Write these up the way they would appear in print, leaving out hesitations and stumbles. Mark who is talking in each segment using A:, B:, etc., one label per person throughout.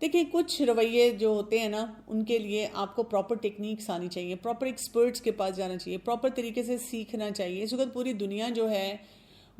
A: دیکھیں کچھ رویے جو ہوتے ہیں نا ان کے لیے آپ کو پراپر ٹیکنیکس آنی چاہیے، پراپر ایکسپرٹس کے پاس جانا چاہیے، پراپر طریقے سے سیکھنا چاہیے. اس وقت پوری دنیا جو ہے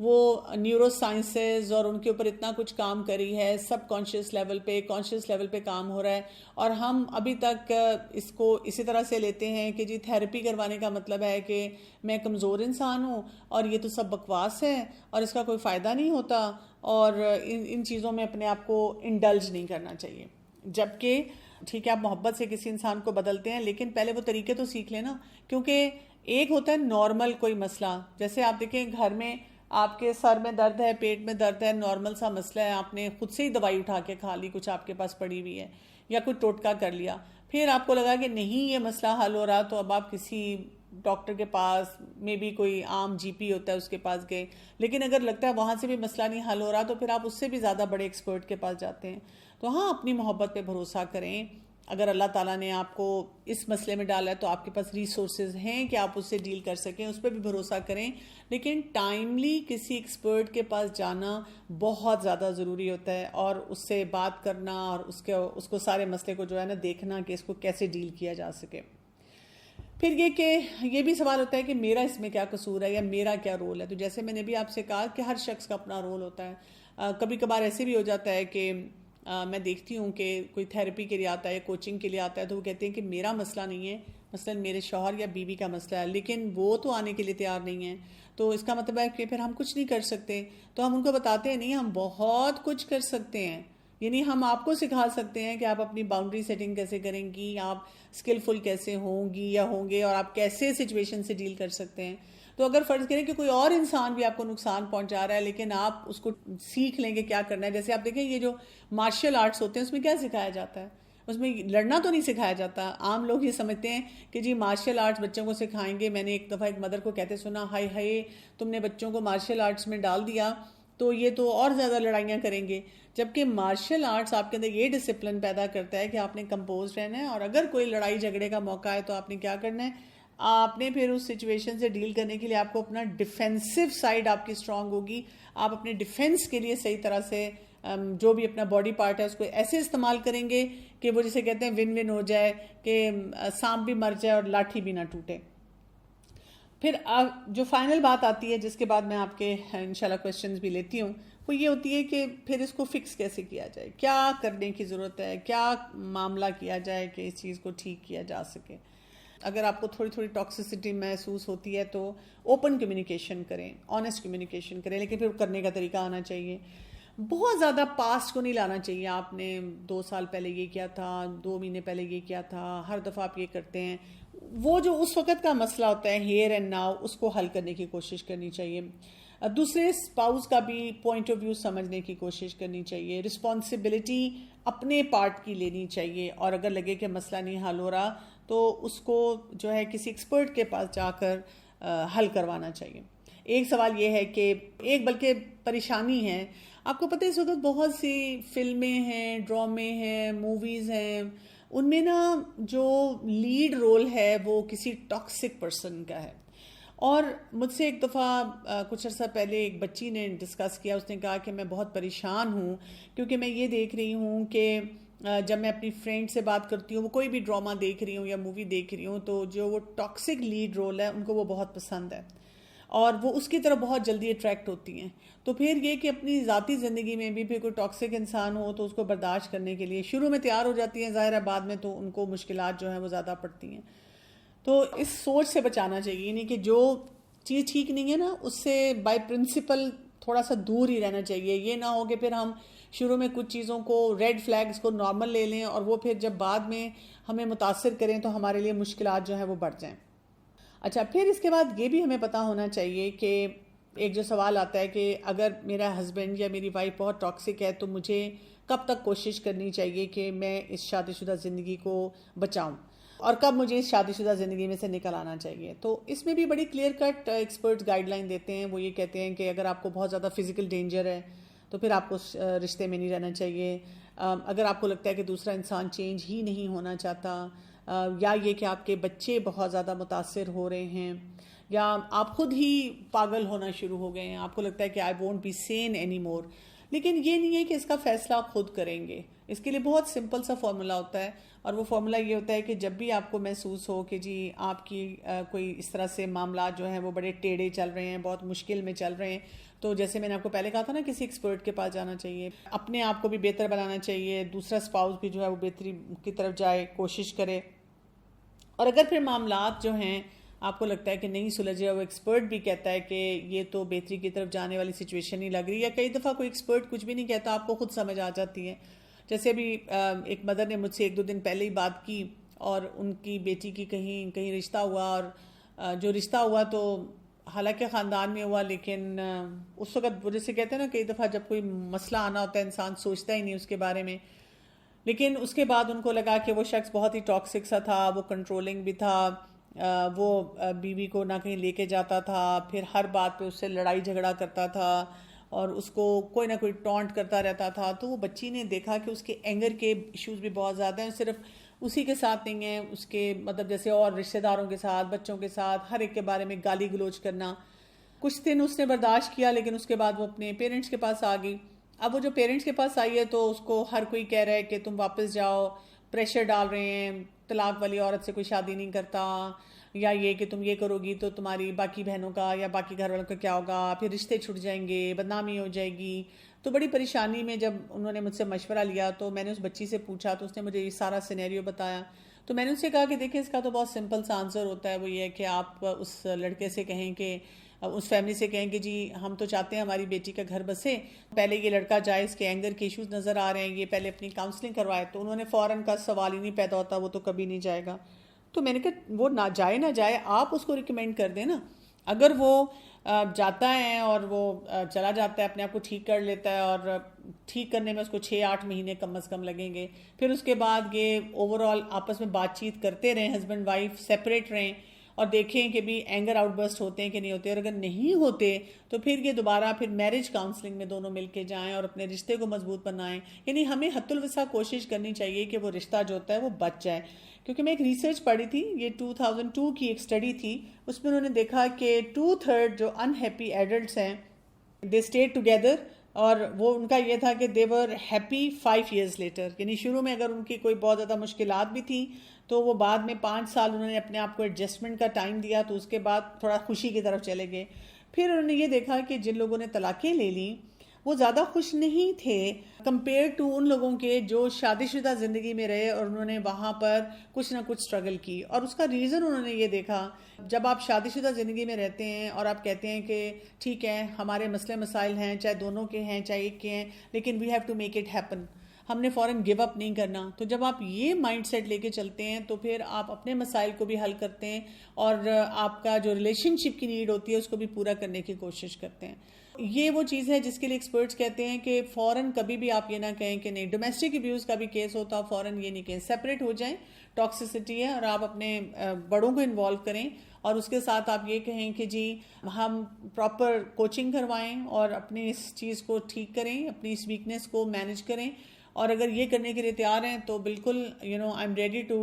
A: وہ نیورو سائنسز اور ان کے اوپر اتنا کچھ کام کری ہے، سب کانشیس لیول پہ، کانشیس لیول پہ کام ہو رہا ہے، اور ہم ابھی تک اس کو اسی طرح سے لیتے ہیں کہ جی تھیراپی کروانے کا مطلب ہے کہ میں کمزور انسان ہوں اور یہ تو سب بکواس ہے اور اس کا کوئی فائدہ نہیں ہوتا، اور ان چیزوں میں اپنے آپ کو انڈلج نہیں کرنا چاہیے. جبکہ ٹھیک ہے آپ محبت سے کسی انسان کو بدلتے ہیں، لیکن پہلے وہ طریقے تو سیکھ لیں نا. کیونکہ ایک ہوتا ہے نارمل کوئی مسئلہ، جیسے آپ دیکھیں گھر میں آپ کے سر میں درد ہے، پیٹ میں درد ہے، نارمل سا مسئلہ ہے، آپ نے خود سے ہی دوائی اٹھا کے کھا لی، کچھ آپ کے پاس پڑی ہوئی ہے، یا کوئی ٹوٹکا کر لیا، پھر آپ کو لگا کہ نہیں یہ مسئلہ حل ہو رہا، تو اب آپ کسی ڈاکٹر کے پاس، میں بھی کوئی عام جی پی ہوتا ہے اس کے پاس گئے، لیکن اگر لگتا ہے وہاں سے بھی مسئلہ نہیں حل ہو رہا تو پھر آپ اس سے بھی زیادہ بڑے ایکسپرٹ کے پاس جاتے ہیں. تو ہاں اپنی محبت پہ بھروسہ کریں. اگر اللہ تعالیٰ نے آپ کو اس مسئلے میں ڈالا ہے تو آپ کے پاس ریسورسز ہیں کہ آپ اس سے ڈیل کر سکیں، اس پہ بھی بھروسہ کریں. لیکن ٹائملی کسی ایکسپرٹ کے پاس جانا بہت زیادہ ضروری ہوتا ہے، اور اس سے بات کرنا اور اس کو سارے مسئلے کو جو ہے نا دیکھنا کہ اس کو کیسے ڈیل کیا جا سکے. پھر یہ کہ یہ بھی سوال ہوتا ہے کہ میرا اس میں کیا قصور ہے یا میرا کیا رول ہے. تو جیسے میں نے بھی آپ سے کہا کہ ہر شخص کا اپنا رول ہوتا ہے. کبھی کبھار ایسے بھی ہو جاتا ہے کہ میں دیکھتی ہوں کہ کوئی تھیراپی کے لیے آتا ہے، کوچنگ کے لیے آتا ہے، تو وہ کہتے ہیں کہ میرا مسئلہ نہیں ہے، مثلا میرے شوہر یا بیوی کا مسئلہ ہے، لیکن وہ تو آنے کے لیے تیار نہیں ہیں. تو اس کا مطلب ہے کہ پھر ہم کچھ نہیں کر سکتے. تو ہم ان کو بتاتے ہیں نہیں، ہم بہت کچھ کر سکتے ہیں. یعنی ہم آپ کو سکھا سکتے ہیں کہ آپ اپنی باؤنڈری سیٹنگ کیسے کریں گی، آپ اسکلفل کیسے ہوں گی یا ہوں گے، اور آپ کیسے سچویشن سے ڈیل کر سکتے ہیں. تو اگر فرض کریں کہ کوئی اور انسان بھی آپ کو نقصان پہنچا رہا ہے لیکن آپ اس کو سیکھ لیں گے کیا کرنا ہے. جیسے آپ دیکھیں یہ جو مارشل آرٹس ہوتے ہیں اس میں کیا سکھایا جاتا ہے؟ اس میں لڑنا تو نہیں سکھایا جاتا. عام لوگ یہ سمجھتے ہیں کہ جی مارشل آرٹس بچوں کو سکھائیں گے. میں نے ایک دفعہ ایک مدر کو کہتے سنا، ہائے ہائے تم نے بچوں کو مارشل آرٹس میں ڈال دیا تو یہ تو اور زیادہ لڑائیاں کریں گے. جبکہ مارشل آرٹس آپ کے اندر یہ ڈسپلن پیدا کرتا ہے کہ آپ نے کمپوز رہنا ہے، اور اگر کوئی لڑائی جھگڑے کا موقع ہے تو آپ نے کیا کرنا ہے، آپ نے پھر اس سچویشن سے ڈیل کرنے کے لیے آپ کو اپنا ڈیفینسو سائڈ آپ کی اسٹرانگ ہوگی. آپ اپنے ڈیفینس کے لیے صحیح طرح سے جو بھی اپنا باڈی پارٹ ہے اس کو ایسے استعمال کریں گے کہ وہ جسے کہتے ہیں ون ون ہو جائے، کہ سانپ بھی مر جائے اور لاٹھی بھی نہ ٹوٹے. پھر جو فائنل بات آتی ہے جس کے بعد میں آپ کے انشاءاللہ کویسچنز بھی لیتی ہوں، وہ یہ ہوتی ہے کہ پھر اس کو فکس کیسے کیا جائے، کیا کرنے کی ضرورت ہے، کیا معاملہ کیا جائے کہ اس چیز کو ٹھیک کیا جا سکے. اگر آپ کو تھوڑی تھوڑی ٹاکسیسٹی محسوس ہوتی ہے تو اوپن کمیونیکیشن کریں، آنیسٹ کمیونیکیشن کریں، لیکن پھر کرنے کا طریقہ آنا چاہیے. بہت زیادہ پاسٹ کو نہیں لانا چاہیے. آپ نے 2 سال پہلے یہ کیا تھا، 2 مہینے پہلے یہ کیا تھا، ہر دفعہ آپ یہ کرتے ہیں. وہ جو اس وقت کا مسئلہ ہوتا ہے ہیئر اینڈ ناؤ، اس کو حل کرنے کی کوشش کرنی چاہیے. دوسرے اسپاؤس کا بھی پوائنٹ آف ویو سمجھنے کی کوشش کرنی چاہیے. رسپانسبلٹی اپنے پارٹ کی لینی چاہیے، اور اگر لگے کہ مسئلہ نہیں حل ہو رہا تو اس کو جو ہے کسی ایکسپرٹ کے پاس جا کر حل کروانا چاہیے. ایک سوال یہ ہے کہ ایک بلکہ پریشانی ہے، آپ کو پتہ ہے اس وقت بہت سی فلمیں ہیں، ڈرامے ہیں، موویز ہیں، ان میں نا جو لیڈ رول ہے وہ کسی ٹاکسک پرسن کا ہے. اور مجھ سے ایک دفعہ کچھ عرصہ پہلے ایک بچی نے ڈسکس کیا، اس نے کہا کہ میں بہت پریشان ہوں کیونکہ میں یہ دیکھ رہی ہوں کہ جب میں اپنی فرینڈ سے بات کرتی ہوں، وہ کوئی بھی ڈرامہ دیکھ رہی ہوں یا مووی دیکھ رہی ہوں، تو جو وہ ٹاکسک لیڈ رول ہے ان کو وہ بہت پسند ہے اور وہ اس کی طرف بہت جلدی اٹریکٹ ہوتی ہیں. تو پھر یہ کہ اپنی ذاتی زندگی میں بھی پھر کوئی ٹاکسک انسان ہو تو اس کو برداشت کرنے کے لیے شروع میں تیار ہو جاتی ہیں، ظاہر ہے بعد میں تو ان کو مشکلات جو ہیں وہ زیادہ پڑتی ہیں. تو اس سوچ سے بچانا چاہیے، یعنی کہ جو چیز ٹھیک نہیں ہے نا اس سے بائی پرنسپل تھوڑا سا دور ہی رہنا چاہیے. یہ نہ ہو کہ پھر ہم شروع میں کچھ چیزوں کو ریڈ فلیگز کو نارمل لے لیں اور وہ پھر جب بعد میں ہمیں متاثر کریں تو ہمارے لیے مشکلات جو ہیں وہ بڑھ جائیں. اچھا، پھر اس کے بعد یہ بھی ہمیں پتہ ہونا چاہیے کہ ایک جو سوال آتا ہے کہ اگر میرا ہسبینڈ یا میری وائف بہت ٹاکسک ہے تو مجھے کب تک کوشش کرنی چاہیے کہ میں اس شادی شدہ زندگی کو بچاؤں، اور کب مجھے اس شادی شدہ زندگی میں سے نکل آنا چاہیے. تو اس میں بھی بڑی clear cut experts guideline دیتے ہیں. وہ یہ کہتے ہیں کہ اگر آپ کو بہت زیادہ فزیکل ڈینجر ہے تو پھر آپ کو رشتے میں نہیں رہنا چاہیے. اگر آپ کو لگتا ہے کہ دوسرا انسان چینج ہی نہیں ہونا چاہتا، یا یہ کہ آپ کے بچے بہت زیادہ متاثر ہو رہے ہیں، یا آپ خود ہی پاگل ہونا شروع ہو گئے ہیں، آپ کو لگتا ہے کہ I won't be seen any more, لیکن یہ نہیں ہے کہ اس کا فیصلہ آپ خود کریں گے. اس کے لیے بہت سمپل سا فارمولا ہوتا ہے, اور وہ فارمولا یہ ہوتا ہے کہ جب بھی آپ کو محسوس ہو کہ جی آپ کی کوئی اس طرح سے معاملات جو ہیں وہ بڑے ٹیڑھے چل رہے ہیں, بہت مشکل میں چل رہے ہیں, تو جیسے میں نے آپ کو پہلے کہا تھا نا, کسی ایکسپرٹ کے پاس جانا چاہیے, اپنے آپ کو بھی بہتر بنانا چاہیے, دوسرا اسپاؤس بھی جو ہے وہ بہتری کی طرف جائے, کوشش کرے. اور اگر پھر معاملات جو ہیں آپ کو لگتا ہے کہ نہیں سلجھے, وہ ایکسپرٹ بھی کہتا ہے کہ یہ تو بہتری کی طرف جانے والی سچویشن نہیں لگ رہی, یا کئی دفعہ کوئی ایکسپرٹ کچھ بھی نہیں کہتا, آپ کو خود سمجھ آ جاتی ہے. جیسے ابھی ایک مدر نے مجھ سے 1-2 دن پہلے ہی بات کی, اور ان کی بیٹی کی کہیں رشتہ ہوا, اور جو رشتہ ہوا تو حالانکہ خاندان میں ہوا, لیکن اس وقت وہ جیسے کہتے ہیں نا, کئی دفعہ جب کوئی مسئلہ آنا ہوتا ہے انسان سوچتا ہی نہیں اس کے بارے میں, لیکن اس کے بعد ان کو لگا کہ وہ شخص بہت ہی ٹاکسک سا تھا, وہ کنٹرولنگ بھی تھا, وہ بیوی کو نہ کہیں لے کے جاتا تھا, پھر ہر بات پہ اس سے لڑائی جھگڑا کرتا تھا, اور اس کو کوئی نہ کوئی ٹونٹ کرتا رہتا تھا. تو وہ بچی نے دیکھا کہ اس کے اینگر کے ایشوز بھی بہت زیادہ ہیں, صرف اسی کے ساتھ نہیں ہیں, اس کے مطلب جیسے اور رشتہ داروں کے ساتھ, بچوں کے ساتھ, ہر ایک کے بارے میں گالی گلوچ کرنا. کچھ دن اس نے برداشت کیا, لیکن اس کے بعد وہ اپنے پیرنٹس کے پاس آ گئی. اب وہ جو پیرنٹس کے پاس آئی ہے تو اس کو ہر کوئی کہہ رہا ہے کہ تم واپس جاؤ, پریشر ڈال رہے ہیں, طلاق والی عورت سے کوئی شادی نہیں کرتا, یا یہ کہ تم یہ کرو گی تو تمہاری باقی بہنوں کا یا باقی گھر والوں کا کیا ہوگا, پھر رشتے چھٹ جائیں گے, بدنامی ہو جائے گی. تو بڑی پریشانی میں جب انہوں نے مجھ سے مشورہ لیا تو میں نے اس بچی سے پوچھا, تو اس نے مجھے یہ سارا سینیریو بتایا. تو میں نے اس سے کہا کہ دیکھیں اس کا تو بہت سمپل سا آنسر ہوتا ہے, وہ یہ ہے کہ آپ اس لڑکے سے کہیں کہ اس فیملی سے کہیں کہ جی ہم تو چاہتے ہیں ہماری بیٹی کا گھر بسے, پہلے یہ لڑکا جائے, اس کے اینگر کے ایشوز نظر آ رہے ہیں, یہ پہلے اپنی کاؤنسلنگ کروائے. تو انہوں نے فوراً کا سوال ہی نہیں پیدا ہوتا, وہ تو کبھی نہیں جائے گا. تو میں نے کہا وہ نہ جائے آپ اس کو ریکمینڈ کر دیں نا. اگر وہ جاتا ہے اور وہ چلا جاتا ہے, اپنے آپ کو ٹھیک کر لیتا ہے, اور ٹھیک کرنے میں اس کو 6-8 مہینے کم از کم لگیں گے, پھر اس کے بعد یہ اوور آل آپس میں بات چیت کرتے رہیں, ہسبینڈ وائف سیپریٹ رہیں, اور دیکھیں کہ بھی اینگر آؤٹ برسٹ ہوتے ہیں کہ نہیں ہوتے, اور اگر نہیں ہوتے تو پھر یہ دوبارہ پھر میرج کاؤنسلنگ میں دونوں مل کے جائیں اور اپنے رشتے کو مضبوط بنائیں. یعنی ہمیں حد الوسع کوشش کرنی چاہیے کہ وہ رشتہ جو ہوتا ہے وہ بچ جائے. کیونکہ میں ایک ریسرچ پڑھی تھی, یہ 2002 کی ایک اسٹڈی تھی, اس میں انہوں نے دیکھا کہ 2/3 جو انہیپی ایڈلٹس ہیں دے اسٹے ٹوگیدر, اور وہ ان کا یہ تھا کہ دے ور ہیپی 5 years لیٹر. یعنی شروع میں اگر ان کی کوئی بہت زیادہ مشکلات بھی تھیں تو وہ بعد میں 5 سال انہوں نے اپنے آپ کو ایڈجسٹمنٹ کا ٹائم دیا, تو اس کے بعد تھوڑا خوشی کی طرف چلے گئے. پھر انہوں نے یہ دیکھا کہ جن لوگوں نے طلاقیں لے لیں وہ زیادہ خوش نہیں تھے کمپیئر ٹو ان لوگوں کے جو شادی شدہ زندگی میں رہے اور انہوں نے وہاں پر کچھ نہ کچھ سٹرگل کی. اور اس کا ریزن انہوں نے یہ دیکھا, جب آپ شادی شدہ زندگی میں رہتے ہیں اور آپ کہتے ہیں کہ ٹھیک ہے ہمارے مسئلے مسائل ہیں, چاہے دونوں کے ہیں چاہے ایک کے ہیں, لیکن we have to make it happen, ہم نے فوراً گیو اپ نہیں کرنا. تو جب آپ یہ مائنڈ سیٹ لے کے چلتے ہیں تو پھر آپ اپنے مسائل کو بھی حل کرتے ہیں, اور آپ کا جو ریلیشن شپ کی نیڈ ہوتی ہے اس کو بھی پورا کرنے کی کوشش کرتے ہیں. یہ وہ چیز ہے جس کے لیے ایکسپرٹس کہتے ہیں کہ فوراً کبھی بھی آپ یہ نہ کہیں کہ نہیں, ڈومیسٹک ابیوز کا بھی کیس ہوتا فوراً یہ نہیں کہیں, سیپریٹ ہو جائیں, ٹاکسیسٹی ہے, اور آپ اپنے بڑوں کو انوالو کریں, اور اس کے ساتھ آپ یہ کہیں کہ جی ہم پراپر کوچنگ کروائیں اور اپنی اس چیز کو ٹھیک کریں, اپنی اس ویکنس کو مینج کریں. اور اگر یہ کرنے کے لیے تیار ہیں تو بالکل I am ready to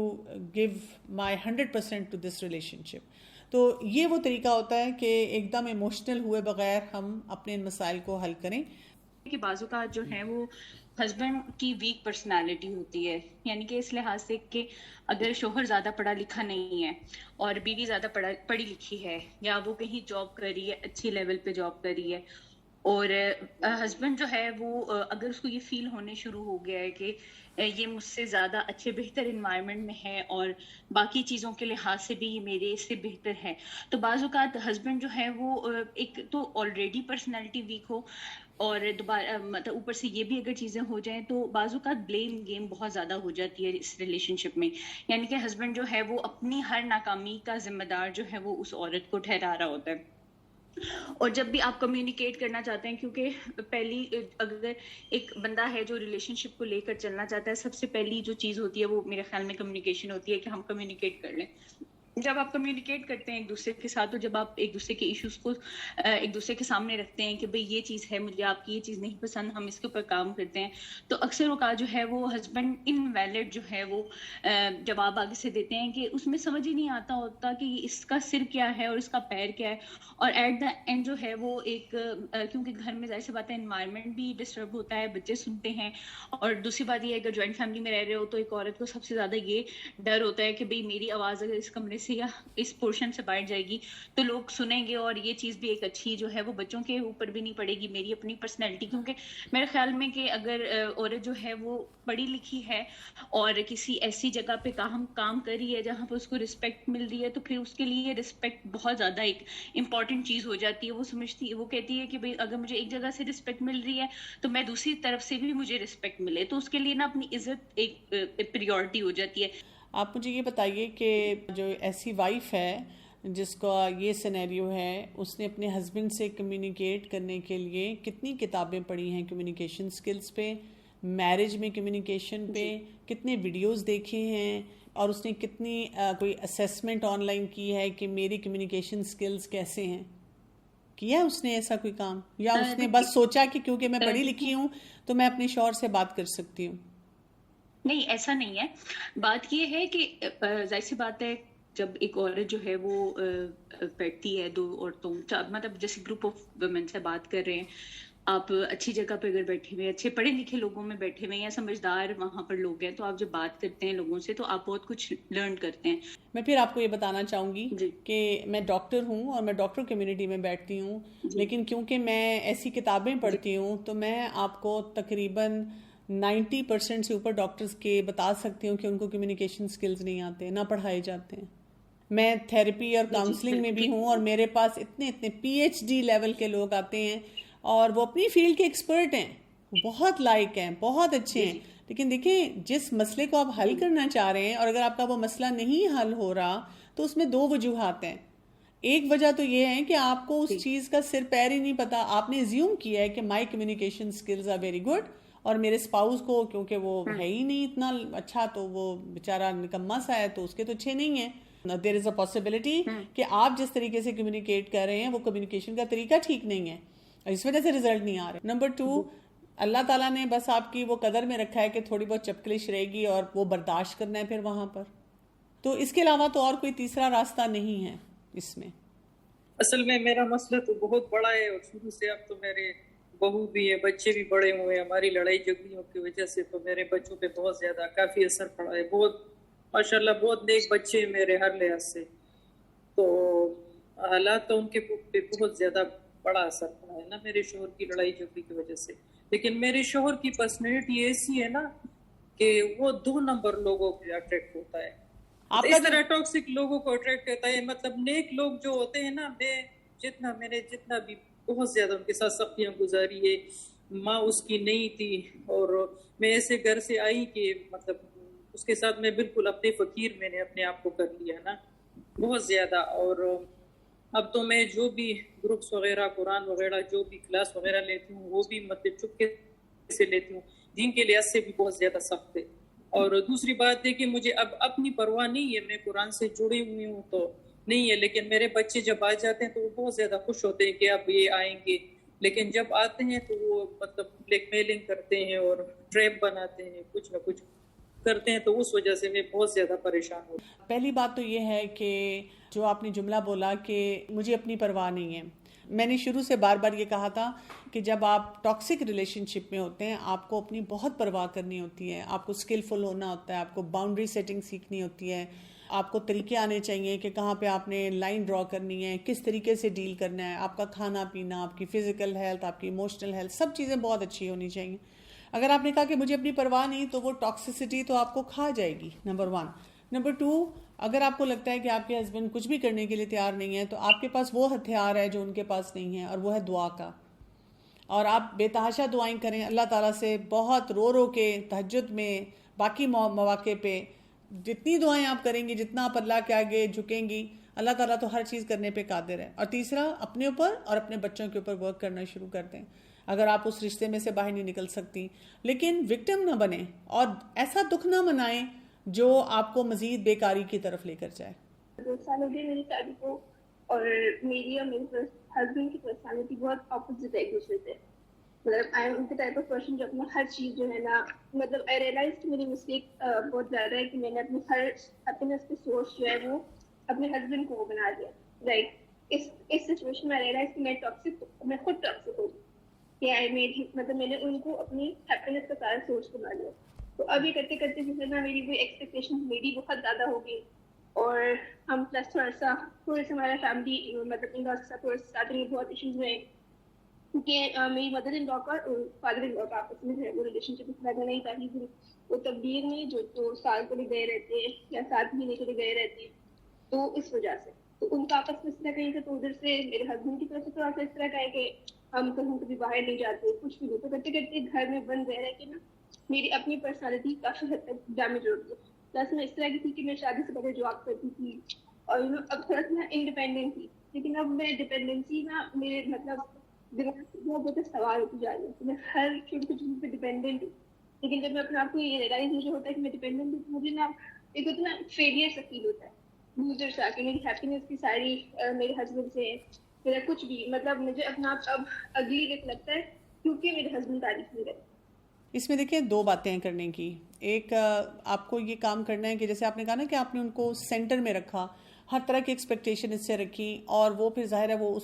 A: give my 100% to this relationship. تو یہ وہ طریقہ ہوتا ہے کہ ایک دم ایموشنل ہوئے بغیر ہم اپنے ان مسائل کو حل کریں.
B: کہ بعض اوقات جو ہیں وہ ہسبینڈ کی ویک پرسنالٹی ہوتی ہے, یعنی کہ اس لحاظ سے کہ اگر شوہر زیادہ پڑھا لکھا نہیں ہے اور بیوی زیادہ پڑھی لکھی ہے, یا وہ کہیں جاب کر رہی ہے, اچھی لیول پہ جاب کر رہی ہے, اور ہسبینڈ جو ہے وہ اگر اس کو یہ فیل ہونے شروع ہو گیا ہے کہ یہ مجھ سے زیادہ اچھے بہتر انوائرمنٹ میں ہے اور باقی چیزوں کے لحاظ سے بھی یہ میرے سے بہتر ہے, تو بعض اوقات ہسبینڈ جو ہے وہ ایک تو آلریڈی پرسنالٹی ویک ہو, اور دوبارہ مطلب اوپر سے یہ بھی اگر چیزیں ہو جائیں تو بعض اوقات بلیم گیم بہت زیادہ ہو جاتی ہے اس ریلیشن شپ میں. یعنی کہ ہسبینڈ جو ہے وہ اپنی ہر ناکامی کا ذمہ دار جو ہے وہ اس عورت کو ٹھہرا رہا ہوتا ہے. اور جب بھی آپ کمیونیکیٹ کرنا چاہتے ہیں, کیونکہ پہلی اگر ایک بندہ ہے جو ریلیشن شپ کو لے کر چلنا چاہتا ہے, سب سے پہلی جو چیز ہوتی ہے وہ میرے خیال میں کمیونیکیشن ہوتی ہے, کہ ہم کمیونیکیٹ کر لیں. جب آپ کمیونیکیٹ کرتے ہیں ایک دوسرے کے ساتھ، تو جب آپ ایک دوسرے کے ایشوز کو ایک دوسرے کے سامنے رکھتے ہیں کہ بھئی یہ چیز ہے، مجھے آپ کی یہ چیز نہیں پسند، ہم اس کے اوپر کام کرتے ہیں، تو اکثر اوقات جو ہے وہ ہسبینڈ انویلڈ جو ہے وہ جواب آگے سے دیتے ہیں کہ اس میں سمجھ ہی نہیں آتا ہوتا کہ اس کا سر کیا ہے اور اس کا پیر کیا ہے، اور ایٹ دا اینڈ جو ہے وہ ایک کیونکہ گھر میں ظاہر سی بات ہے انوائرمنٹ بھی ڈسٹرب ہوتا ہے، بچے سنتے ہیں، اور دوسری بات یہ ہے اگر جوائنٹ فیملی میں رہ رہے ہو تو ایک عورت کو سب سے زیادہ یہ ڈر ہوتا ہے کہ بھئی میری آواز اگر اس کمرے سے یا اس پورشن سے باہر جائے گی تو لوگ سنیں گے، اور یہ چیز بھی ایک اچھی جو ہے وہ بچوں کے اوپر بھی نہیں پڑے گی، میری اپنی پرسنالٹی، کیونکہ میرے خیال میں کہ اگر عورت جو ہے وہ پڑھی لکھی ہے اور کسی ایسی جگہ پہ کام کر رہی ہے جہاں پہ اس کو رسپیکٹ مل رہی ہے، تو پھر اس کے لیے رسپیکٹ بہت زیادہ ایک امپورٹنٹ چیز ہو جاتی ہے. وہ سمجھتی ہے، وہ کہتی ہے کہ بھئی اگر مجھے ایک جگہ سے رسپیکٹ مل رہی ہے تو میں دوسری طرف سے بھی مجھے رسپیکٹ ملے، تو اس کے لیے نا اپنی عزت ایک پریورٹی ہو جاتی ہے.
A: آپ مجھے یہ بتائیے کہ جو ایسی وائف ہے جس کا یہ سینیریو ہے، اس نے اپنے ہسبینڈ سے کمیونیکیٹ کرنے کے لیے کتنی کتابیں پڑھی ہیں کمیونیکیشن سکلز پہ، میرج میں کمیونیکیشن پہ، کتنے ویڈیوز دیکھے ہیں، اور اس نے کتنی کوئی اسیسمنٹ آن لائن کی ہے کہ میری کمیونیکیشن سکلز کیسے ہیں؟ کیا اس نے ایسا کوئی کام، یا اس نے بس سوچا کہ کیونکہ میں پڑھی لکھی ہوں تو میں اپنے شوہر سے بات کر سکتی ہوں؟
B: نہیں، ایسا نہیں ہے. بات یہ ہے کہ ظاہر سی بات ہے جب ایک عورت جو ہے وہ بیٹھتی ہے دو عورتوں، مطلب جیسے گروپ آف ویمن سے بات کر رہے ہیں، آپ اچھی جگہ پہ اگر بیٹھے ہوئے، اچھے پڑھے لکھے لوگوں میں بیٹھے ہوئے یا سمجھدار وہاں پر لوگ ہیں، تو آپ جب بات کرتے ہیں لوگوں سے تو آپ بہت کچھ لرن کرتے ہیں.
A: میں پھر آپ کو یہ بتانا چاہوں گی
B: جی
A: کہ میں ڈاکٹر ہوں اور میں ڈاکٹر کمیونٹی میں بیٹھتی ہوں،
B: جی
A: لیکن کیونکہ میں ایسی کتابیں
B: جی
A: پڑھتی ہوں تو میں آپ کو تقریباً 90% سے اوپر ڈاکٹرز کے بتا سکتی ہوں کہ ان کو کمیونیکیشن سکلز نہیں آتے، نہ پڑھائے جاتے ہیں. میں تھیراپی اور
B: جی جی
A: کاؤنسلنگ میں بھی ہوں، اور
B: بالکل.
A: میرے پاس اتنے پی ایچ ڈی لیول کے لوگ آتے ہیں اور وہ اپنی فیلڈ کے ایکسپرٹ ہیں، بہت لائق ہیں، بہت اچھے
B: جی
A: ہیں.
B: جی
A: لیکن دیکھیں جس مسئلے کو آپ حل
B: جی
A: کرنا چاہ رہے ہیں اور اگر آپ کا وہ مسئلہ نہیں حل ہو رہا تو اس میں دو وجوہات ہیں. ایک وجہ تو یہ ہے کہ آپ کو اس
B: جی
A: چیز کا سر پیر ہی نہیں پتا، آپ نے زیوم کیا ہے کہ my communication skills are very good, اور میرے اسپاؤس کو کیونکہ وہ ہے ہی نہیں اتنا اچھا تو وہ بیچارہ نکما سا ہے تو اس کے تو اچھے نہیں ہیں. دیر از اے پاسبلٹی کہ آپ جس طریقے سے کمیونیکیٹ کر رہے ہیں وہ کمیونیکیشن کا طریقہ ٹھیک نہیں ہے، اس وجہ سے رزلٹ نہیں آ رہے. نمبر 2، اللہ تعالیٰ نے بس آپ کی وہ قدر میں رکھا ہے کہ تھوڑی بہت چپکلش رہے گی اور وہ برداشت کرنا ہے پھر وہاں پر، تو اس کے علاوہ تو اور کوئی تیسرا راستہ نہیں ہے اس میں.
C: اصل میں میرا مسئلہ تو بہت بڑا ہے، اور شروع سے اب تو میرے بہو بھی ہے، بچے بھی بڑے ہوئے ہیں، ہماری لڑائی جھگڑیوں کی وجہ سے تو میرے بچوں پہ بہت زیادہ کافی اثر پڑا ہے. بہت ماشاءاللہ بہت نیک بچے ہیں میرے ہر لحاظ سے، تو حالات تو ان کے پہ بہت زیادہ بڑا اثر پڑا ہے نا میرے شوہر کی لڑائی جھگڑی کی وجہ سے. لیکن میرے شوہر کی پرسنالٹی ایسی ہے نا کہ وہ 2 نمبر لوگوں پہ اٹریکٹ ہوتا ہے، اس طرح ٹاکسک لوگوں کو اٹریکٹ کرتا ہے. مطلب نیک لوگ جو ہوتے ہیں نا، میں نے جتنا بھی بہت زیادہ ان کے ساتھ سختیاں گزاری ہے، ماں اس کی نہیں تھی، اور میں ایسے گھر سے آئی کہ مطلب اس کے ساتھ میں بالکل اپنے فقیر میں نے اپنے آپ کو کر لیا نا بہت زیادہ. اور اب تو میں جو بھی گروپس وغیرہ، قرآن وغیرہ جو بھی کلاس وغیرہ لیتی ہوں وہ بھی مطلب چپکے سے لیتی ہوں، دین کے لحاظ سے بھی بہت زیادہ سخت ہے. اور دوسری بات ہے کہ مجھے اب اپنی پرواہ نہیں ہے، میں قرآن سے جڑی ہوئی ہوں تو نہیں ہے، لیکن میرے بچے جب آ جاتے ہیں تو وہ بہت زیادہ خوش ہوتے ہیں کہ اب یہ آئیں گے. لیکن جب آتے ہیں تو وہ مطلب بلیک میلنگ کرتے ہیں اور ٹریپ بناتے ہیں، کچھ نہ کچھ کرتے ہیں، تو اس وجہ سے میں بہت زیادہ پریشان ہوں.
A: پہلی بات تو یہ ہے کہ جو آپ نے جملہ بولا کہ مجھے اپنی پرواہ نہیں ہے، میں نے شروع سے بار بار یہ کہا تھا کہ جب آپ ٹاکسک ریلیشن شپ میں ہوتے ہیں آپ کو اپنی بہت پرواہ کرنی ہوتی ہے، آپ کو اسکلفل ہونا ہوتا ہے، آپ کو باؤنڈری سیٹنگ سیکھنی ہوتی ہے، آپ کو طریقے آنے چاہیے کہ کہاں پہ آپ نے لائن ڈرا کرنی ہے، کس طریقے سے ڈیل کرنا ہے، آپ کا کھانا پینا، آپ کی فزیکل ہیلتھ، آپ کی ایموشنل ہیلتھ، سب چیزیں بہت اچھی ہونی چاہیے. اگر آپ نے کہا کہ مجھے اپنی پرواہ نہیں تو وہ ٹاکسسٹی تو آپ کو کھا جائے گی، نمبر 1. نمبر 2، اگر آپ کو لگتا ہے کہ آپ کے ہسبینڈ کچھ بھی کرنے کے لیے تیار نہیں ہے تو آپ کے پاس وہ ہتھیار ہے جو ان کے پاس نہیں ہے، اور وہ ہے دعا کا. اور آپ بے تحاشا دعائیں کریں اللہ تعالیٰ سے، بہت رو رو کے تہجد میں، باقی مواقع پہ جتنی دعائیں آپ کریں گی، جتنا آپ اللہ کے آگے جھکیں گی، اللہ تعالیٰ تو ہر چیز کرنے پہ قادر ہے. اور تیسرا، اپنے اوپر اور اپنے بچوں کے اوپر ورک کرنا شروع کر دیں اگر آپ اس رشتے میں سے باہر نہیں نکل سکتی. لیکن وکٹم نہ بنیں اور ایسا دکھ نہ منائیں جو آپ کو مزید بیکاری کی طرف لے کر جائے.
D: 2 سال ہو گئے میری شادی کو، اور میری اور میرے ہسبینڈ کی پرسنالٹی بہت اپوزٹ ہے ایک دوسرے سے. مطلب I am the type of person جو اپنا ہر چیز جو ہے نا، مطلب آئی ریئلائز کہ میری مسٹیک بہت زیادہ ہے کہ میں نے اپنی ہر ہیپینس کی سورس جو ہے وہ اپنے ہسبینڈ کو وہ بنا دیا. لائک اس سچویشن میں ریئلائز کہ میں خود ٹاکسک ہوں کہ مطلب میں نے ان کو اپنی ہیپینس کا سارا سورس بنا دیا. تو اب یہ کرتے کرتے جو ہے نا میری کوئی ایکسپیکٹیشن میری بہت زیادہ ہوگی، اور ہم پلس تھوڑا سا ہمارا فیملی مطلب ان کے ساتھ تھوڑا سا اسٹارٹنگ میں بہت ایشوز ہوئے، کیونکہ میری مدر ان لا کا اور فادر ان لا کا آپس میں وہ ریلیشن شپ اس طرح نہیں تھا کہ وہ تبدیل میں جو 2 سال کے لیے گئے رہتے ہیں یا 7 مہینے کے لیے گئے رہتے ہیں، تو اس وجہ سے تو ان کا آپس میں اس طرح کہیں تھا. تو ادھر سے میرے ہسبینڈ کی طرف سے تھوڑا سا اس طرح کا ہے کہ ہم کہیں کبھی باہر نہیں جاتے، کچھ بھی نہیں. تو کرتے کرتے گھر میں بند رہ کے نا میری اپنی پرسنالٹی کافی حد تک ڈیمیج ہو گئی. پلس میں اس طرح کی تھی کہ میں شادی سے پہلے جاب کرتی تھی، اور اب تھوڑا سا انڈیپینڈنٹ تھی، لیکن اب میں ڈپینڈنسی نا میرے مطلب دماغ سے بہت سوال ہوتی جا رہی ہے. میں ہر چھوٹی چھوٹی چیز پہ ڈپینڈنٹ ہوں، لیکن جب میں اپنے آپ کو یہ ریئلائز مجھے ہوتا ہے کہ میں ڈپینڈنٹ ہوں، مجھے نا ایک اتنا فیلئر سا فیل ہوتا ہے. لوزر سا کہ میری ہیپینس کی ساری میرے ہسبینڈ سے، میرا کچھ بھی مطلب مجھے اپنا آپ اب اگلی ریٹ لگتا ہے کیونکہ میرے ہسبینڈ تعریف نہیں کرتے.
A: اس میں دیکھیں 2 باتیں ہیں کرنے کی. ایک آپ کو یہ کام کرنا ہے کہ جیسے آپ نے کہا نا کہ آپ نے ان کو سینٹر میں رکھا، ہر طرح کی ایکسپیکٹیشن اس سے رکھی، اور وہ پھر ظاہر ہے وہ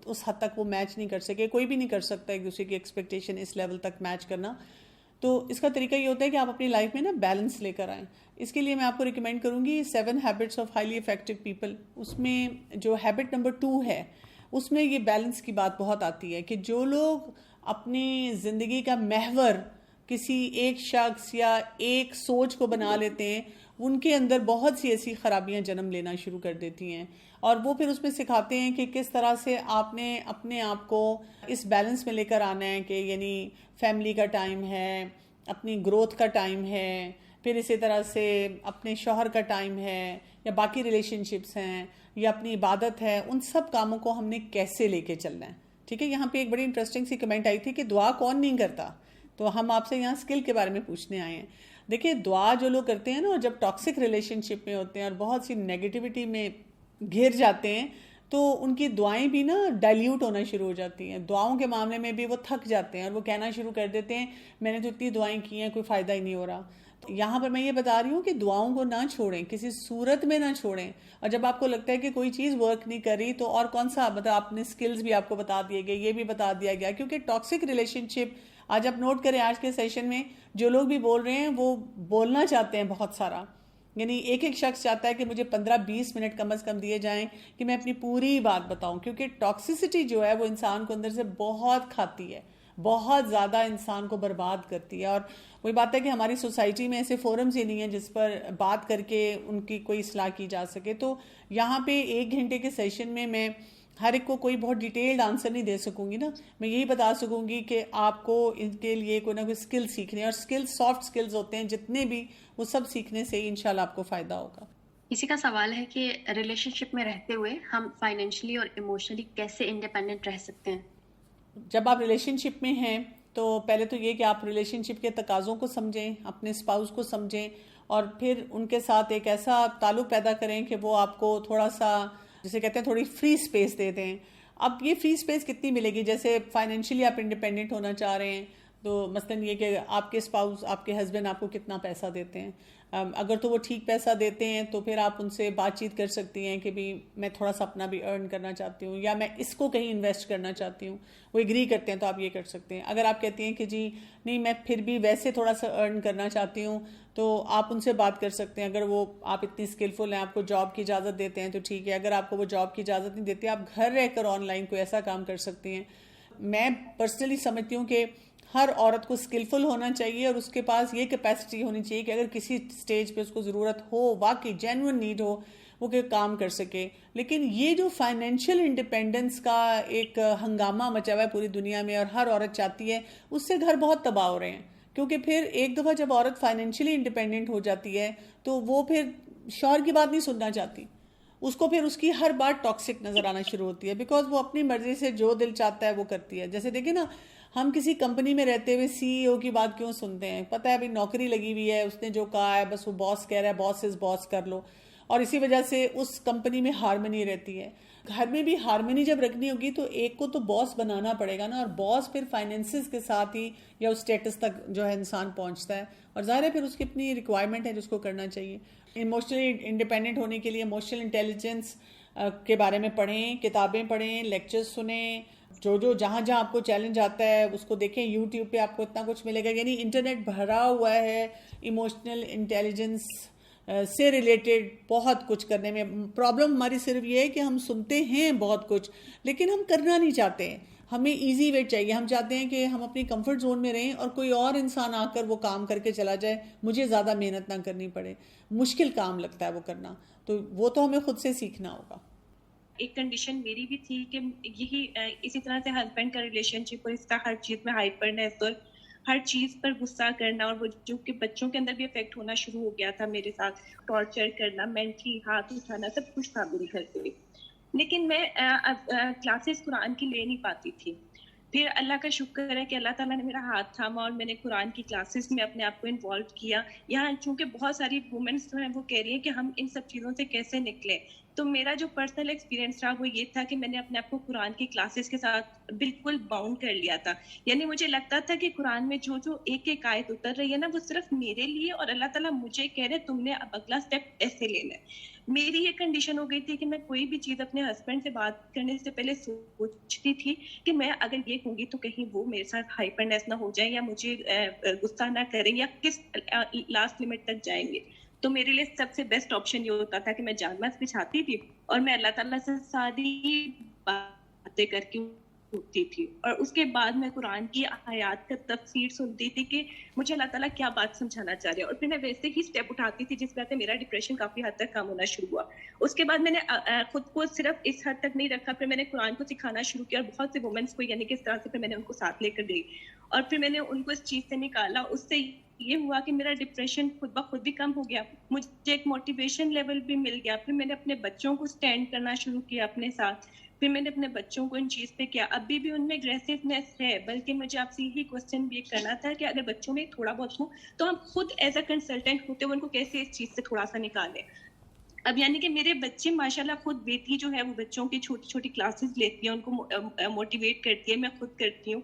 A: اس حد تک وہ میچ نہیں کر سکے. کوئی بھی نہیں کر سکتا ایک دوسرے کی ایکسپیکٹیشن اس لیول تک میچ کرنا. تو اس کا طریقہ یہ ہوتا ہے کہ آپ اپنی لائف میں نا بیلنس لے کر آئیں. اس کے لیے میں آپ کو ریکمینڈ کروں گی 7 habits of highly effective people. اس میں جو ہیبٹ نمبر 2 ہے اس میں یہ بیلنس کی بات بہت آتی ہے کہ جو لوگ اپنی زندگی کا محور کسی ایک شخص یا ایک سوچ کو بنا لیتے ہیں، ان کے اندر بہت سی ایسی خرابیاں جنم لینا شروع کر دیتی ہیں. اور وہ پھر اس میں سکھاتے ہیں کہ کس طرح سے آپ نے اپنے آپ کو اس بیلنس میں لے کر آنا ہے، کہ یعنی فیملی کا ٹائم ہے، اپنی گروتھ کا ٹائم ہے، پھر اسی طرح سے اپنے شوہر کا ٹائم ہے، یا باقی ریلیشن شپس ہیں، یا اپنی عبادت ہے. ان سب کاموں کو ہم نے کیسے لے کے چلنا ہے. ٹھیک ہے. یہاں پہ ایک بڑی انٹرسٹنگ سی کمنٹ آئی تھی کہ دعا کون نہیں کرتا، تو ہم آپ سے یہاں اسکل کے بارے میں پوچھنے آئے ہیں. دیکھیں دعا جو لوگ کرتے ہیں نا، جب ٹاکسک ریلیشن شپ میں ہوتے ہیں اور بہت سی نیگیٹیوٹی میں گھر جاتے ہیں، تو ان کی دعائیں بھی نا ڈائلیوٹ ہونا شروع ہو جاتی ہیں. دعاؤں کے معاملے میں بھی وہ تھک جاتے ہیں اور وہ کہنا شروع کر دیتے ہیں میں نے تو اتنی دعائیں کی ہیں، کوئی فائدہ ہی نہیں ہو رہا. یہاں پر میں یہ بتا رہی ہوں کہ دعاؤں کو نہ چھوڑیں، کسی صورت میں نہ چھوڑیں. اور جب آپ کو لگتا ہے کہ کوئی چیز ورک نہیں کر رہی، تو اور کون سا مطلب اپنے سکلز بھی آپ کو بتا دیے گئے، یہ بھی بتا دیا گیا. کیونکہ ٹاکسک ریلیشن شپ، آج آپ نوٹ کریں آج کے سیشن میں جو لوگ بھی بول رہے ہیں وہ بولنا چاہتے ہیں بہت سارا. یعنی ایک شخص چاہتا ہے کہ مجھے 15-20 منٹ کم از کم دیے جائیں کہ میں اپنی پوری بات بتاؤں. کیونکہ ٹاکسیسٹی جو ہے وہ انسان کو اندر سے بہت کھاتی ہے، بہت زیادہ انسان کو برباد کرتی ہے. اور وہی بات ہے کہ ہماری سوسائٹی میں ایسے فورمز ہی نہیں ہیں جس پر بات کر کے ان کی کوئی اصلاح کی جا سکے. تو یہاں پہ 1 گھنٹے کے سیشن میں ہر ایک کو کوئی بہت ڈیٹیلڈ آنسر نہیں دے سکوں گی نا. میں یہی بتا سکوں گی کہ آپ کو ان کے لیے کوئی نہ کوئی سکل سیکھنے، اور سکل سافٹ سکلز ہوتے ہیں جتنے بھی، وہ سب سیکھنے سے ہی انشاءاللہ آپ کو فائدہ ہوگا.
E: کسی کا سوال ہے کہ ریلیشن شپ میں رہتے ہوئے ہم فائنینشلی اور ایموشنلی کیسے انڈیپینڈنٹ رہ سکتے ہیں؟
A: جب آپ ریلیشن شپ میں ہیں تو پہلے تو یہ کہ آپ ریلیشن شپ کے تقاضوں کو سمجھیں، اپنے اسپاؤس کو سمجھیں، اور پھر ان کے ساتھ ایک ایسا تعلق پیدا کریں کہ وہ آپ کو تھوڑا سا جسے کہتے ہیں تھوڑی فری اسپیس دے دیں. اب یہ فری اسپیس کتنی ملے گی؟ جیسے فائنینشلی آپ انڈیپینڈنٹ ہونا چاہ رہے ہیں، تو مثلاً یہ کہ آپ کے اسپاؤس، آپ کے ہسبینڈ آپ کو کتنا پیسہ دیتے ہیں. اگر تو وہ ٹھیک پیسہ دیتے ہیں تو پھر آپ ان سے بات چیت کر سکتی ہیں کہ بھی میں تھوڑا سا اپنا بھی ارن کرنا چاہتی ہوں، یا میں اس کو کہیں انویسٹ کرنا چاہتی ہوں. وہ ایگری کرتے ہیں تو آپ یہ کر سکتے ہیں. اگر آپ کہتی ہیں کہ جی نہیں میں پھر بھی ویسے تھوڑا سا ارن کرنا چاہتی ہوں، تو آپ ان سے بات کر سکتے ہیں. اگر وہ آپ اتنی اسکلفل ہیں، آپ کو جاب کی اجازت دیتے ہیں تو ٹھیک ہے. اگر آپ کو وہ جاب کی اجازت نہیں دیتے، آپ گھر رہ کر آن لائن کوئی ایسا کام کر سکتی ہیں. میں پرسنلی سمجھتی ہوں کہ ہر عورت کو اسکلفل ہونا چاہیے، اور اس کے پاس یہ کیپیسٹی ہونی چاہیے کہ اگر کسی سٹیج پہ اس کو ضرورت ہو، واقعی جینوئن نیڈ ہو، وہ کہ کام کر سکے. لیکن یہ جو فائنینشیل انڈیپینڈنس کا ایک ہنگامہ مچا ہوا ہے پوری دنیا میں، اور ہر عورت چاہتی ہے، اس سے گھر بہت تباہ ہو رہے ہیں. کیونکہ پھر ایک دفعہ جب عورت فائنینشیلی انڈیپینڈنٹ ہو جاتی ہے تو وہ پھر شوہر کی بات نہیں سننا چاہتی. اس کو پھر اس کی ہر بات ٹاکسک نظر آنا شروع ہوتی ہے، بیکاز وہ اپنی مرضی سے جو دل چاہتا ہے وہ کرتی ہے. جیسے دیکھیں نا، ہم کسی کمپنی میں رہتے ہوئے سی ای او کی بات کیوں سنتے ہیں؟ پتہ ہے ابھی نوکری لگی ہوئی ہے، اس نے جو کہا ہے بس وہ باس کہہ رہا ہے، باس از باس کر لو. اور اسی وجہ سے اس کمپنی میں ہارمنی رہتی ہے. گھر میں بھی ہارمنی جب رکھنی ہوگی تو ایک کو تو باس بنانا پڑے گا نا, اور باس پھر فائنینسز کے ساتھ ہی یا اس اسٹیٹس تک جو ہے انسان پہنچتا ہے, اور ظاہر ہے پھر اس کی اپنی ریکوائرمنٹ ہے جس کو کرنا چاہیے. ایموشنلی انڈیپینڈنٹ ہونے کے لیے ایموشنل انٹیلیجنس کے بارے میں پڑھیں, کتابیں پڑھیں, لیکچرز سنیں, جو جہاں آپ کو چیلنج آتا ہے اس کو دیکھیں. یوٹیوب پہ آپ کو اتنا کچھ ملے گا, یعنی انٹرنیٹ بھرا ہوا ہے ایموشنل انٹیلیجنس سے ریلیٹڈ بہت کچھ کرنے میں. پرابلم ہماری صرف یہ ہے کہ ہم سنتے ہیں بہت کچھ لیکن ہم کرنا نہیں چاہتے ہیں. ہمیں ایزی وے چاہیے, ہم چاہتے ہیں کہ ہم اپنی کمفرٹ زون میں رہیں اور کوئی اور انسان آ کر وہ کام کر کے چلا جائے, مجھے زیادہ محنت نہ کرنی پڑے. مشکل کام لگتا ہے وہ کرنا, تو وہ تو ہمیں خود سے سیکھنا ہوگا.
F: ایک کنڈیشن میری بھی تھی کہ یہی اسی طرح سے ہسبینڈ کا ریلیشن شپ اور اس کا ہر چیز میں ہائپرنیس اور ہر چیز پر غصہ کرنا, اور وہ جو کہ بچوں کے اندر بھی افیکٹ ہونا شروع ہو گیا تھا میرے ساتھ, ٹارچر کرنا, مینٹلی ہاتھ اٹھانا, سب کچھ تھا میرے گھر پہ. لیکن میں کلاسز قرآن کی لے نہیں پاتی تھی. پھر اللہ کا شکر ہے کہ اللہ تعالیٰ نے میرا ہاتھ تھاما اور میں نے قرآن کی کلاسز میں اپنے آپ کو انوالو کیا. یہاں چونکہ بہت ساری وومنس جو ہیں وہ کہہ رہی ہیں کہ ہم ان سب چیزوں سے کیسے نکلیں, تو میرا جو پرسنل ایکسپیرینس رہا وہ یہ تھا کہ میں نے اپنے آپ کو قرآن کی کلاسز کے ساتھ بالکل باؤنڈ کر لیا تھا. یعنی مجھے لگتا تھا کہ قرآن میں جو ایک ایک آیت اتر رہی ہے نا وہ صرف میرے لیے, اور اللہ تعالیٰ مجھے کہہ رہے تم نے اب اگلا اسٹیپ ایسے لینا ہے. میری یہ کنڈیشن ہو گئی تھی کہ میں کوئی بھی چیز اپنے ہسبینڈ سے بات کرنے سے پہلے سوچتی تھی کہ میں اگر یہ کہوں گی تو کہیں وہ میرے ساتھ ہائپرنیس نہ ہو جائیں یا مجھے غصہ نہ کریں یا کس لاسٹ لمٹ تک جائیں گے. تو میرے لیے سب سے بیسٹ آپشن یہ ہوتا تھا کہ میں جان بوجھ بچھاتی تھی اور میں اللہ تعالیٰ سے ساری باتیں کر کے اٹھتی تھی, اور اس کے بعد میں قرآن کی آیات کا تفسیر سنتی تھی کہ مجھے اللہ تعالیٰ کیا بات سمجھانا چاہ رہے ہیں, اور پھر میں ویسے ہی اسٹیپ اٹھاتی تھی جس وجہ سے میرا ڈپریشن کافی حد تک کم ہونا شروع ہوا. اس کے بعد میں نے خود کو صرف اس حد تک نہیں رکھا, پھر میں نے قرآن کو سکھانا شروع کیا, اور بہت سے وومنس کو یعنی کہ اس طرح سے پھر میں نے ان کو ساتھ لے کر گئی, اور پھر میں نے ان کو اس چیز سے نکالا. اس سے یہ ہوا کہ میرا ڈپریشن خود بخود بھی کم ہو گیا, مجھے ایک موٹیویشن لیول بھی مل گیا. پھر میں نے اپنے بچوں کو اسٹینڈ کرنا شروع کیا اپنے ساتھ, پھر میں نے اپنے بچوں کو ان چیز پہ کیا. ابھی بھی ان میں اگریسونیس ہے, بلکہ مجھے آپ سے یہی کوشچن بھی کرنا تھا کہ اگر بچوں میں تھوڑا بہت ہو تو ہم خود ایز اے کنسلٹنٹ ہوتے ہوئے ان کو کیسے اس چیز سے تھوڑا سا نکالیں. اب یعنی کہ میرے بچے ماشاءاللہ, خود بیٹی جو ہے وہ بچوں کی چھوٹی چھوٹی کلاسز لیتی ہے, ان کو موٹیویٹ کرتی ہے, میں خود کرتی ہوں.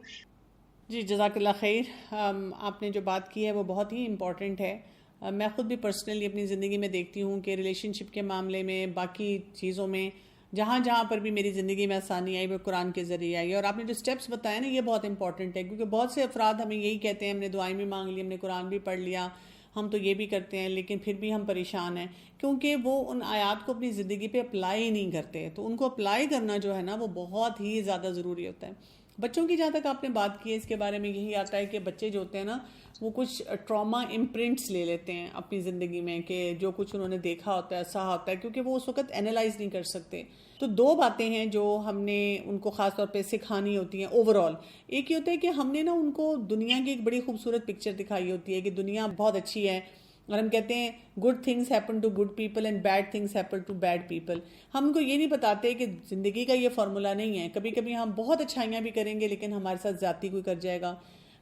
A: جی جزاک اللہ خیر. آپ نے جو بات کی ہے وہ بہت ہی امپورٹنٹ ہے. میں خود بھی پرسنلی اپنی زندگی میں دیکھتی ہوں کہ ریلیشن شپ کے معاملے میں, باقی چیزوں میں, جہاں پر بھی میری زندگی میں آسانی آئی وہ قرآن کے ذریعے آئی. اور آپ نے جو سٹیپس بتایا نا یہ بہت امپورٹنٹ ہے, کیونکہ بہت سے افراد ہمیں یہی کہتے ہیں ہم نے دعائیں بھی مانگ لی, ہم نے قرآن بھی پڑھ لیا, ہم تو یہ بھی کرتے ہیں, لیکن پھر بھی ہم پریشان ہیں کیونکہ وہ ان آیات کو اپنی زندگی پہ اپلائی نہیں کرتے. تو ان کو اپلائی کرنا جو ہے نا وہ بہت ہی زیادہ ضروری ہوتا ہے. بچوں کی جہاں تک آپ نے بات کی ہے اس کے بارے میں یہی آتا ہے کہ بچے جو ہوتے ہیں نا وہ کچھ ٹراما امپرنٹس لے لیتے ہیں اپنی زندگی میں, کہ جو کچھ انہوں نے دیکھا ہوتا ہے, سہا ہوتا ہے, کیونکہ وہ اس وقت اینالائز نہیں کر سکتے. تو دو باتیں ہیں جو ہم نے ان کو خاص طور پہ سکھانی ہوتی ہیں اوور آل. ایک یہ ہوتا ہے کہ ہم نے نا ان کو دنیا کی ایک بڑی خوبصورت پکچر دکھائی ہوتی ہے کہ دنیا بہت اچھی ہے, اور ہم کہتے ہیں good things happen to good people and bad things happen to bad people. ہم ان کو یہ نہیں بتاتے کہ زندگی کا یہ فارمولا نہیں ہے. کبھی کبھی ہم بہت اچھائیاں بھی کریں گے لیکن ہمارے ساتھ زیادتی کوئی کر جائے گا,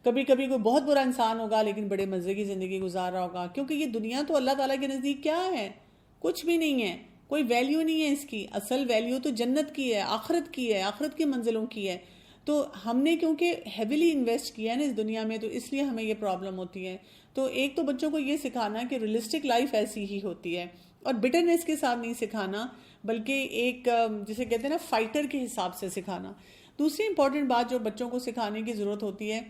A: کبھی کبھی کوئی بہت برا انسان ہوگا لیکن بڑے مزے کی زندگی گزار رہا ہوگا. کیونکہ یہ دنیا تو اللہ تعالیٰ کے نزدیک کیا ہے, کچھ بھی نہیں ہے, کوئی ویلیو نہیں ہے اس کی. اصل ویلیو تو جنت کی ہے, آخرت کی ہے, آخرت کی منزلوں کی ہے. تو ہم نے کیونکہ ہیویلی انویسٹ کیا ہے نا اس دنیا میں, تو اس لیے ہمیں یہ پرابلم ہوتی ہے. تو ایک تو بچوں کو یہ سکھانا کہ ریئلسٹک لائف ایسی ہی ہوتی ہے, اور بٹرنیس کے ساتھ نہیں سکھانا بلکہ ایک جسے کہتے ہیں نا فائٹر کے حساب سے سکھانا. دوسری امپورٹنٹ بات جو بچوں کو سکھانے کی ضرورت ہوتی ہے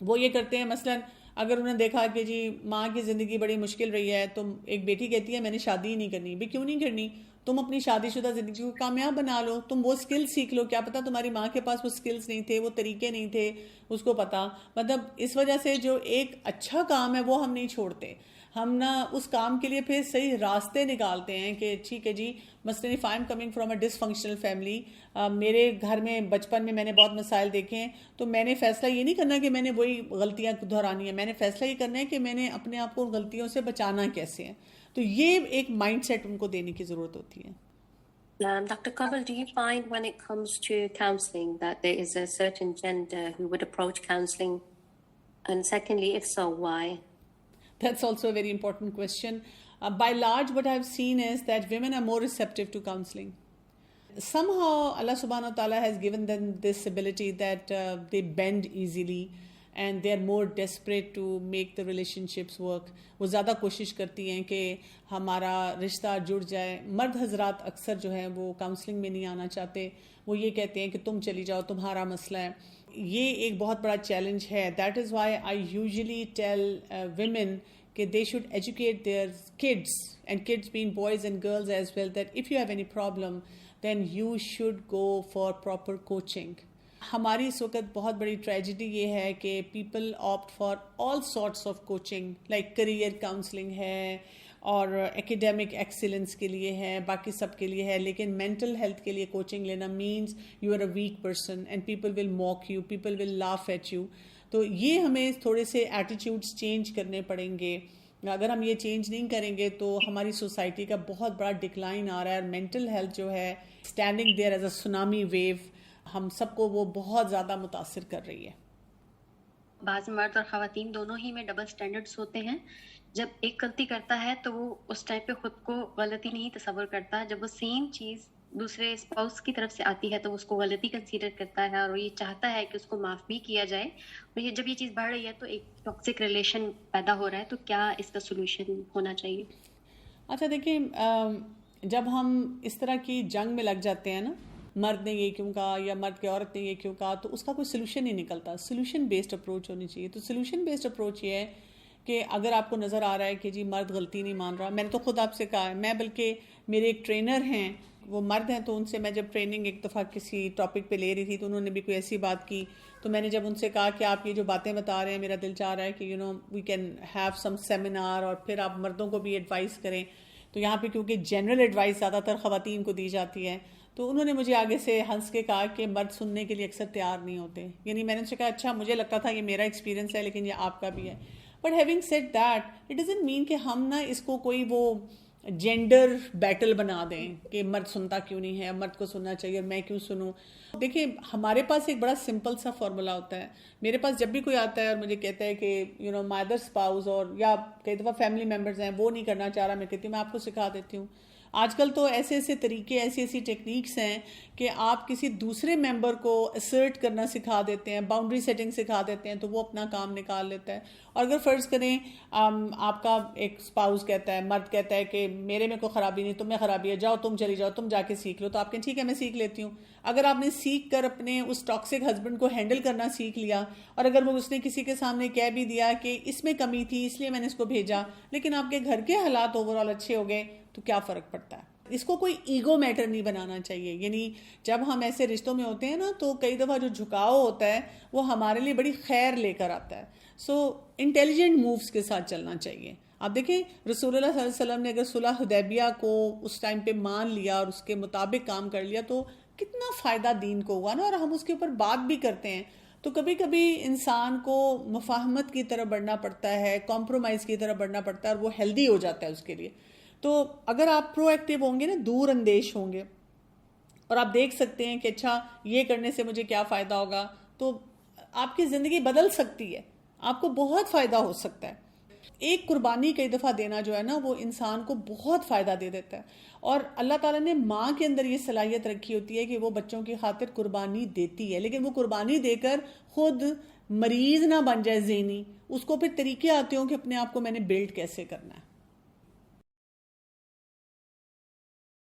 A: وہ یہ کرتے ہیں, مثلا اگر انہوں نے دیکھا کہ جی ماں کی زندگی بڑی مشکل رہی ہے, تو ایک بیٹی کہتی ہے میں نے شادی ہی نہیں کرنی. بھی کیوں نہیں کرنی؟ تم اپنی شادی شدہ زندگی کو کامیاب بنا لو, تم وہ سکل سیکھ لو. کیا پتا تمہاری ماں کے پاس وہ سکلز نہیں تھے, وہ طریقے نہیں تھے اس کو پتا. مطلب اس وجہ سے جو ایک اچھا کام ہے وہ ہم نہیں چھوڑتے, ہم نا اس کام کے لیے پھر صحیح راستے نکالتے ہیں کہ ٹھیک ہے جی, مثلاً if I'm coming from a dysfunctional family, میرے گھر میں بچپن میں نے بہت مسائل دیکھے ہیں, تو میں نے فیصلہ یہ نہیں کرنا کہ میں نے وہی غلطیاں دہرانی ہیں, میں نے فیصلہ یہ کرنا ہے کہ میں نے اپنے آپ کو ان غلطیوں سے بچانا کیسے ہے. تو یہ ایک مائنڈ سیٹ ان کو دینے کی ضرورت ہوتی ہے.
E: Dr. Kaval, do you find when it comes to counselling that there is a certain gender who would approach counselling? And secondly, if so, why?
A: That's also a very important question. By large, what I've seen is that women are more receptive to counseling. Somehow Allah subhanahu wa ta'ala has given them this ability that they bend easily and they are more desperate to make the relationships work. وہ زیادہ کوشش کرتی ہیں کہ ہمارا رشتہ جڑ جائے. مرد حضرات اکثر جو ہے وہ کاؤنسلنگ میں نہیں آنا چاہتے. وہ یہ کہتے ہیں کہ تم چلی جاؤ, تمہارا مسئلہ ہے. یہ ایک بہت بڑا چیلنج ہے. That is why I usually tell women کہ they should educate their kids, and kids being boys and girls as well, that if you have any problem then you should go for proper coaching. ہماری اس وقت بہت بڑی tragedy یہ ہے کہ people opt for all sorts of coaching, like career counselling ہے اور ایکیڈیمک excellence کے لیے ہے, باقی سب کے لیے ہے, لیکن مینٹل ہیلتھ کے لیے کوچنگ لینا means you are a weak person and people will mock you, people will laugh at you. تو یہ ہمیں تھوڑے سے ایٹیٹیوڈس چینج کرنے پڑیں گے. اگر ہم یہ چینج نہیں کریں گے تو ہماری سوسائٹی کا بہت بڑا ڈکلائن آ رہا ہے, اور مینٹل ہیلتھ جو ہے standing there as a tsunami wave, ہم سب کو وہ بہت زیادہ متاثر کر رہی ہے.
E: بعض مرد اور خواتین دونوں ہی میں ڈبل سٹینڈرڈز ہوتے ہیں. جب ایک غلطی کرتا ہے تو وہ اس ٹائم پہ خود کو غلطی نہیں تصور کرتا, جب وہ سیم چیز دوسرے اسپاؤس کی طرف سے آتی ہے تو اس کو غلطی کنسیڈر کرتا ہے, اور وہ یہ چاہتا ہے کہ اس کو معاف بھی کیا جائے. اور یہ جب یہ چیز بڑھ رہی ہے تو ایک ٹاکسک ریلیشن پیدا ہو رہا ہے. تو کیا اس کا سولوشن ہونا چاہیے؟
A: اچھا دیکھیں, جب ہم اس طرح کی جنگ میں لگ جاتے ہیں نا, مرد نے یہ کیوں کہا یا مرد کی عورت نے یہ کیوں کہا, تو اس کا کوئی سلوشن نہیں نکلتا. سلوشن بیسڈ اپروچ ہونی چاہیے. تو سلوشن بیسڈ اپروچ یہ ہے کہ اگر آپ کو نظر آ رہا ہے کہ جی مرد غلطی نہیں مان رہا, میں نے تو خود آپ سے کہا ہے, میں بلکہ میرے ایک ٹرینر ہیں وہ مرد ہیں, تو ان سے میں جب ٹریننگ ایک دفعہ کسی ٹاپک پہ لے رہی تھی تو انہوں نے بھی کوئی ایسی بات کی, تو میں نے جب ان سے کہا کہ آپ یہ جو باتیں بتا رہے ہیں میرا دل چاہ رہا ہے کہ we can have some seminar, اور پھر آپ مردوں کو بھی ایڈوائز کریں. تو یہاں پہ کیونکہ جنرل ایڈوائز زیادہ تر خواتین کو دی جاتی ہے, تو انہوں نے مجھے آگے سے ہنس کے کہا کہ مرد سننے کے لیے اکثر تیار نہیں ہوتے. یعنی میں نے ان سے کہا اچھا مجھے لگتا تھا یہ میرا ایکسپیرینس ہے لیکن یہ آپ کا بھی ہے. But having said that, it doesn't mean کہ ہم نا اس کو کوئی وہ جینڈر بیٹل بنا دیں کہ مرد سنتا کیوں نہیں ہے, مرد کو سننا چاہیے اور میں کیوں سنوں. دیکھیں ہمارے پاس ایک بڑا سمپل سا فارمولا ہوتا ہے. میرے پاس جب بھی کوئی آتا ہے اور مجھے کہتا ہے کہ مائی ادر اسپاؤز, اور یا کئی دفعہ فیملی ممبرز ہیں وہ نہیں کرنا چاہ رہا, میں کہتی ہوں میں آپ کو سکھا دیتی ہوں. آج کل تو ایسے ایسے طریقے, ایسی ایسی ٹیکنیکس ہیں کہ آپ کسی دوسرے ممبر کو اسرٹ کرنا سکھا دیتے ہیں, باؤنڈری سیٹنگ سکھا دیتے ہیں, تو وہ اپنا کام نکال لیتا ہے. اور اگر فرض کریں آپ کا ایک اسپاؤس کہتا ہے, مرد کہتا ہے کہ میرے میں کوئی خرابی نہیں, تم میں خرابی ہے, جاؤ تم چلی جاؤ, تم جا کے سیکھ لو, تو آپ کہیں ٹھیک ہے میں سیکھ لیتی ہوں. اگر آپ نے سیکھ کر اپنے اس ٹاکسک ہسبینڈ کو ہینڈل کرنا سیکھ لیا, اور اگر وہ اس نے کسی کے سامنے کہہ بھی دیا کہ اس میں کمی تھی اس لیے میں نے اس کو بھیجا, لیکن آپ کے گھر کے حالات اوور آل اچھے ہو گئے, تو کیا فرق پڑتا ہے؟ اس کو کوئی ایگو میٹر نہیں بنانا چاہیے. یعنی جب ہم ایسے رشتوں میں ہوتے ہیں نا, تو کئی دفعہ جو جھکاؤ ہوتا ہے وہ ہمارے لیے بڑی خیر لے کر آتا ہے. سو انٹیلیجنٹ مووز کے ساتھ چلنا چاہیے. آپ دیکھیں رسول اللہ صلی اللہ علیہ وسلم نے اگر صلح حدیبیہ کو اس ٹائم پہ مان لیا اور اس کے مطابق کام کر لیا, تو کتنا فائدہ دین کو ہوا نا. اور ہم اس کے اوپر بات بھی کرتے ہیں, تو کبھی کبھی انسان کو مفاہمت کی طرف بڑھنا پڑتا ہے, کمپرومائز کی طرف بڑھنا پڑتا ہے, اور وہ ہیلدی ہو جاتا ہے اس کے لیے. تو اگر آپ پرو ایکٹیو ہوں گے نا, دور اندیش ہوں گے, اور آپ دیکھ سکتے ہیں کہ اچھا یہ کرنے سے مجھے کیا فائدہ ہوگا, تو آپ کی زندگی بدل سکتی ہے, آپ کو بہت فائدہ ہو سکتا ہے. ایک قربانی کئی دفعہ دینا جو ہے نا, وہ انسان کو بہت فائدہ دے دیتا ہے. اور اللہ تعالیٰ نے ماں کے اندر یہ صلاحیت رکھی ہوتی ہے کہ وہ بچوں کی خاطر قربانی دیتی ہے, لیکن وہ قربانی دے کر خود مریض نہ بن جائے ذہنی. اس کو پھر طریقے آتے ہوں کہ اپنے آپ کو میں نے بلڈ کیسے کرنا ہے.